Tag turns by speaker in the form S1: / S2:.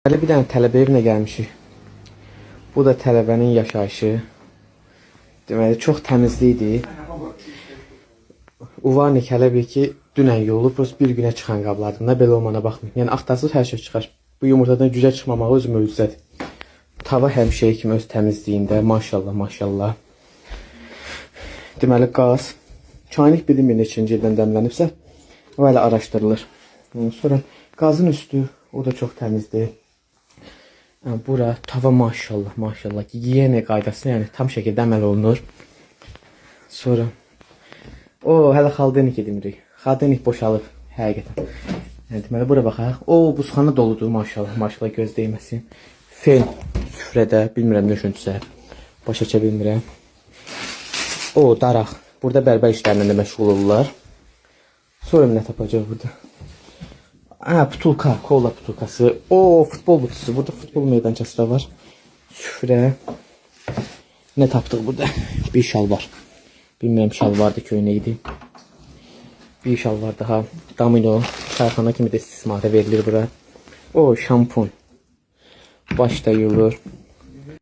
S1: Hələ bir dənə tələbə evinə gəlmişik. Bu da tələbənin yaşayışı. Deməli, çox təmizlikdir. Uvarnik hələ bir ki, dünən yolub, bir günə çıxan qablardır. Nə belə olmana baxmayın. Yəni, axtarsız hər şey çıxar. Bu yumurtadan gücə çıxmamağı öz möcüzədir. Tava həmişəyi kimi öz təmizliyində. Maşallah, maşallah. Deməli, qaz. Çaynik bilinmir neçinci ildən dəmlənibsə, o hələ araşdırılır. Sonra qazın üstü, o da çox təmizdir. Bura tava maşallah, maşallah. Gigiyena qaydasına, yəni tam şəkildə əməl olunur. Sonra hələ xaldenik edimirik. Xaldenik boşalıb, həqiqətən. Yəni, deməli, bura baxaq. Buzxana doludur, maşallah, maşallah, göz deyməsin. Fen süfrədə, bilmirəm nə üçüncüsə. Başa çəkə bilmirəm. Daraq. Burada bərbər işlərlə də məşğul olurlar. Sonra nə tapacaq burada? Putulka, kola putulkası. Futbol qutusu. Burada futbol meydançası da var. Süfrə. Nə tapdıq burada? Bir şalvar. Bilmirəm, şalvardı, köynəkdir. Bir şalvar daha. Domino. Çayxana kimi də istismara verilir bura. Şampun. Baş da yuyulur.